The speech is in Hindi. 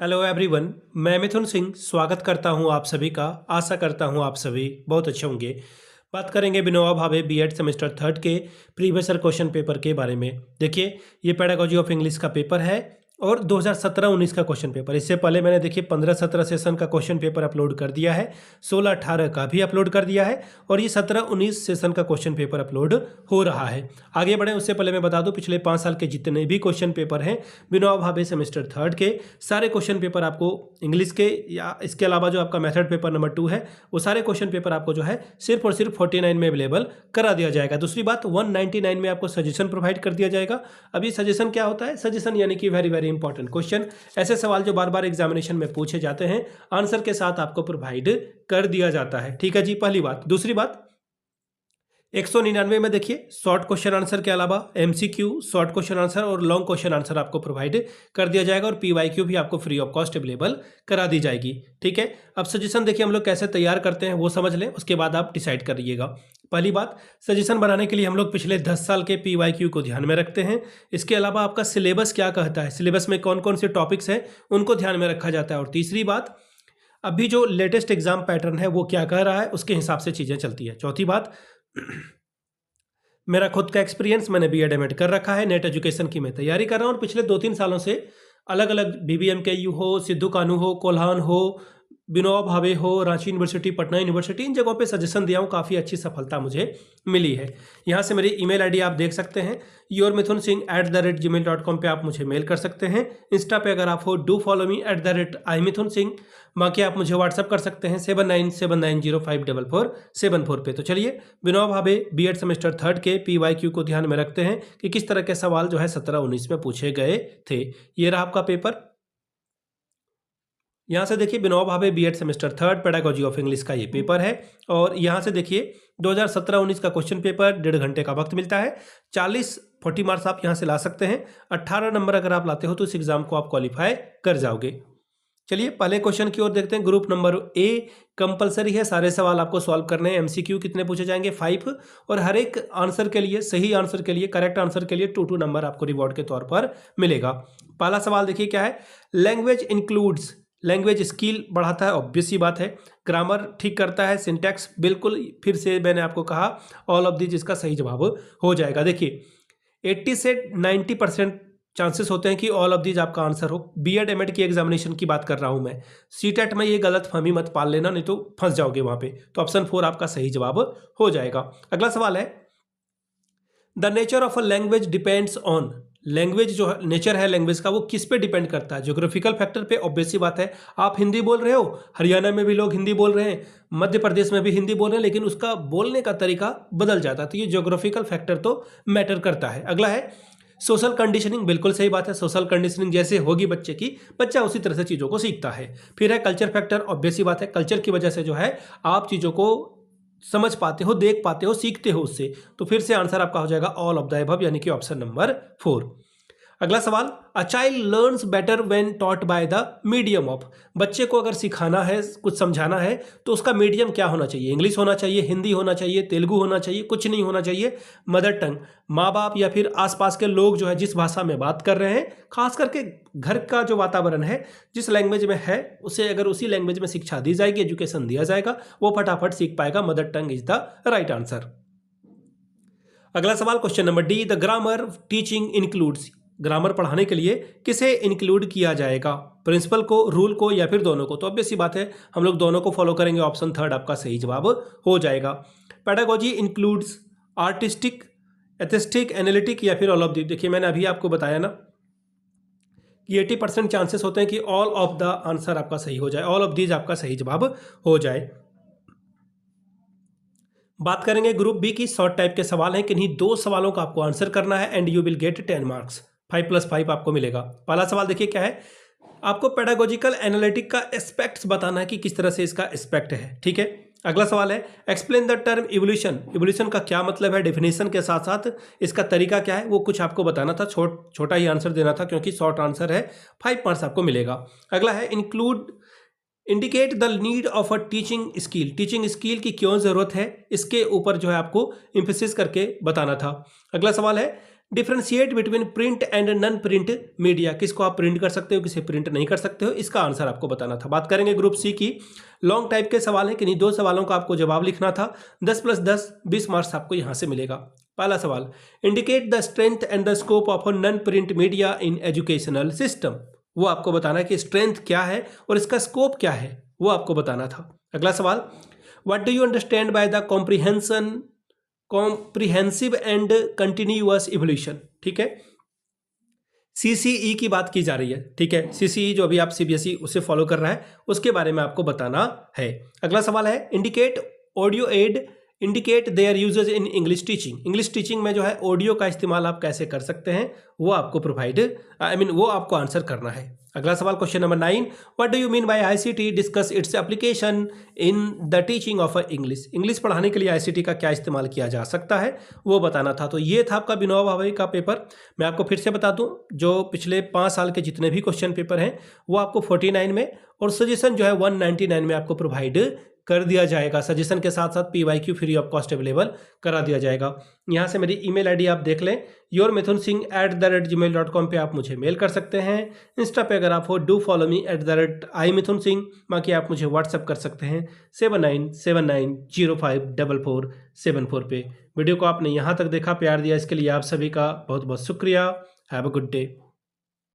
Hello everyone. मैं मिथुन सिंह स्वागत करता हूं आप सभी का। आशा करता हूं आप सभी बहुत अच्छे होंगे। बात करेंगे Vinoba Bhave BEd semester third के प्रीवियस ईयर क्वेश्चन पेपर के बारे में। देखिए, ये पेडागोजी ऑफ इंग्लिश का पेपर है और 2017-19 का क्वेश्चन पेपर। इससे पहले मैंने देखिए 15-17 सेशन का क्वेश्चन पेपर अपलोड कर दिया है, 16-18 का भी अपलोड कर दिया है और ये 17-19 सेशन का क्वेश्चन पेपर अपलोड हो रहा है। आगे बढ़े उससे पहले मैं बता दूं, पिछले 5 साल के जितने भी क्वेश्चन पेपर हैं विनोबा भावे सेमेस्टर थर्ड के, सारे क्वेश्चन पेपर आपको इंग्लिश के या इसके अलावा जो आपका मेथड पेपर नंबर 2 है, वो सारे क्वेश्चन पेपर आपको जो है सिर्फ और सिर्फ 49 में अवेलेबल करा दिया जाएगा। दूसरी बात, 199 में आपको सजेशन प्रोवाइड कर दिया जाएगा। अभी सजेशन क्या होता है? सजेशन यानी कि वेरी वेरी इंपॉर्टेंट क्वेश्चन, ऐसे सवाल जो बार बार एग्जामिनेशन में पूछे जाते हैं, आंसर के साथ आपको प्रोवाइड कर दिया जाता है। ठीक है जी, पहली बात। दूसरी बात, 199 में देखिए शॉर्ट क्वेश्चन आंसर के अलावा एमसीक्यू, शॉर्ट क्वेश्चन आंसर और लॉन्ग क्वेश्चन आंसर आपको प्रोवाइड कर दिया जाएगा और पीवाईक्यू भी आपको फ्री ऑफ कॉस्ट अवेलेबल करा दी जाएगी। ठीक है, अब सजेशन देखिए हम लोग कैसे तैयार करते हैं वो समझ लें, उसके बाद आप डिसाइड करिएगा। पहली बात, सजेशन बनाने के लिए हम लोग पिछले 10 साल के पीवाईक्यू को ध्यान में रखते हैं। इसके अलावा आपका सिलेबस क्या कहता है, सिलेबस में कौन कौन से टॉपिक्स हैं उनको ध्यान में रखा जाता है। और तीसरी बात, अभी जो लेटेस्ट एग्जाम पैटर्न है वो क्या कह रहा है, उसके हिसाब से चीज़ें चलती है। चौथी बात, मेरा खुद का एक्सपीरियंस, मैंने बीएड एमएड कर रखा है, नेट एजुकेशन की मैं तैयारी कर रहा हूँ और पिछले 2-3 सालों से अलग अलग बीबीएमकेयू हो, सिद्धू कानू हो, कोल्हान हो, विनोबा भावे हो, रांची यूनिवर्सिटी, पटना यूनिवर्सिटी, इन जगहों पे सजेशन दिया हूँ, काफ़ी अच्छी सफलता मुझे मिली है। यहाँ से मेरी ईमेल आईडी आप देख सकते हैं, yourmithunsingh@gmail.com पे आप मुझे मेल कर सकते हैं। इंस्टा पे अगर आप हो, डू फॉलो मी @imithunsingh। बाकी आप मुझे व्हाट्सअप कर सकते हैं 7979054474 पे। तो चलिए, Vinoba Bhave BEd semester third के पीवाईक्यू को ध्यान में रखते हैं कि किस तरह के सवाल जो है 17-19 में पूछे गए थे। ये रहा आपका पेपर। यहाँ से देखिए Vinoba Bhave BEd semester third pedagogy of English का ये पेपर है और यहाँ से देखिए 2017-19 का क्वेश्चन पेपर 1.5 घंटे का वक्त मिलता है। 40 मार्क्स आप यहाँ से ला सकते हैं। 18 नंबर अगर आप लाते हो तो इस एग्जाम को आप क्वालिफाई कर जाओगे। चलिए पहले क्वेश्चन की ओर देखते हैं। ग्रुप नंबर ए कंपलसरी है, सारे सवाल आपको सॉल्व करने हैं। एमसीक्यू कितने पूछे जाएंगे? 5 और हर एक आंसर के लिए, सही आंसर के लिए, करेक्ट आंसर के लिए 2 नंबर आपको रिवॉर्ड के तौर पर मिलेगा। पहला सवाल देखिए क्या है, लैंग्वेज इंक्लूड्स, लैंग्वेज स्किल बढ़ाता है, ऑब्वियस सी बात है। ग्रामर ठीक करता है, सिंटैक्स बिल्कुल, फिर से मैंने आपको कहा ऑल ऑफ दिस इसका सही जवाब हो जाएगा। देखिए 80 से 90% चांसेस होते हैं कि ऑल ऑफ दीज आपका आंसर हो। बीएड एमएड की एग्जामिनेशन की बात कर रहा हूं मैं, सीटेट में ये गलत फहमी मत पाल लेना, नहीं तो फंस जाओगे वहां पे। तो ऑप्शन 4 आपका सही जवाब हो जाएगा। अगला सवाल है, the nature of a language depends on, language जो नेचर है लैंग्वेज का वो किस पे डिपेंड करता है? ज्योग्राफिकल फैक्टर पे, ऑब्वियस सी बात है। आप हिंदी बोल रहे हो, हरियाणा में भी लोग हिंदी बोल रहे हैं, मध्य प्रदेश में भी हिंदी बोल रहे हैं, लेकिन उसका बोलने का तरीका बदल जाता है, तो ये ज्योग्राफिकल फैक्टर तो मैटर करता है। अगला है सोशल कंडीशनिंग, बिल्कुल सही बात है। सोशल कंडीशनिंग जैसे होगी बच्चे की, बच्चा उसी तरह से चीज़ों को सीखता है। फिर है कल्चर फैक्टर, ऑब्वियस सी बात है, कल्चर की वजह से जो है आप चीज़ों को समझ पाते हो, देख पाते हो, सीखते हो उससे। तो फिर से आंसर आपका हो जाएगा ऑल ऑफ द अबव, यानी कि ऑप्शन नंबर 4। अगला सवाल, a child learns better when taught by the medium of, बच्चे को अगर सिखाना है, कुछ समझाना है, तो उसका मीडियम क्या होना चाहिए? इंग्लिश होना चाहिए, हिंदी होना चाहिए, तेलुगु होना चाहिए, कुछ नहीं होना चाहिए, मदर टंग। माँ बाप या फिर आसपास के लोग जो है जिस भाषा में बात कर रहे हैं, खास करके घर का जो वातावरण है जिस लैंग्वेज में है, उसे अगर उसी लैंग्वेज में शिक्षा दी जाएगी, एजुकेशन दिया जाएगा, वो फटाफट सीख पाएगा। Mother tongue is the right answer. अगला सवाल, question number D, the grammar teaching includes, grammar पढ़ाने के लिए किसे इंक्लूड किया जाएगा? प्रिंसिपल को, रूल को, या फिर दोनों को? तो ऑब्वियस सी बात है हम लोग दोनों को फॉलो करेंगे। ऑप्शन 3 आपका सही जवाब हो जाएगा। Pedagogy includes artistic, atheistic, analytic, या फिर ऑल ऑफ दी। देखिए मैंने अभी आपको बताया ना कि 80% चांसेस होते हैं कि ऑल ऑफ द आंसर आपका सही हो जाए, ऑल ऑफ दीज आपका सही जवाब हो जाए। बात करेंगे ग्रुप बी की, शॉर्ट टाइप के सवाल हैं, किन्हीं 2 सवालों का आपको आंसर करना है and you will get 10 marks, 5+5 आपको मिलेगा। पहला सवाल देखिए क्या है, आपको पेडागोजिकल एनालिटिक का एस्पेक्ट्स बताना है कि किस तरह से इसका एस्पेक्ट है। ठीक है, अगला सवाल है, explain the term evolution, evolution का क्या मतलब है, डेफिनेशन के साथ साथ इसका तरीका क्या है, वो कुछ आपको बताना था। छोटा ही आंसर देना था क्योंकि शॉर्ट आंसर है, 5 मार्क्स आपको मिलेगा। अगला है, indicate the need of a teaching skill, teaching skill की क्यों जरूरत है, इसके ऊपर जो है आपको एम्फेसिस करके बताना था। अगला सवाल है, differentiate between print and non print media, किसको आप प्रिंट कर सकते हो, किसे प्रिंट नहीं कर सकते हो, इसका आंसर आपको बताना था। बात करेंगे ग्रुप सी की। लॉन्ग टाइप के सवाल हैं, किन्हीं 2 सवालों का आपको जवाब लिखना था। 10 + 10 20 मार्क्स आपको यहां से मिलेगा। पहला सवाल, indicate the strength and the scope of non print media in educational system. वो आपको बताना है कि स्ट्रेंथ क्या है और इसका स्कोप क्या है, वो आपको बताना था। अगला सवाल, what do you understand by the comprehensive and continuous evolution. ठीक है, सीसीई की बात की जा रही है। ठीक है, सीसीई जो अभी आप सीबीएसई उसे फॉलो कर रहा है, उसके बारे में आपको बताना है। अगला सवाल है, indicate audio aid indicate their usages in English teaching. English teaching में जो है ऑडियो का इस्तेमाल आप कैसे कर सकते हैं, वो आपको वो आपको आंसर करना है। अगला सवाल, question number 9, what do you mean by ICT, discuss its application in the teaching of English. English पढ़ाने के लिए आईसीटी का क्या इस्तेमाल किया जा सकता है, वो बताना था। तो ये था आपका विनोबा भावे का पेपर। मैं आपको फिर से बता दूं, जो पिछले 5 साल के जितने भी क्वेश्चन पेपर हैं वो आपको 49 में और सजेशन जो है 199 में आपको प्रोवाइड कर दिया जाएगा। सजेशन के साथ साथ PYQ free of cost available करा दिया जाएगा। यहाँ से मेरी ईमेल आईडी आप देख लें, yourmithunsingh@gmail.com पे आप मुझे मेल कर सकते हैं। इंस्टा पे अगर आप हो, डू फॉलो मी @imithunsingh। बाकी आप मुझे व्हाट्सअप कर सकते हैं 7979054474 पे। वीडियो को आपने यहाँ तक देखा, प्यार दिया, इसके लिए आप सभी का बहुत बहुत शुक्रिया। Have a good day.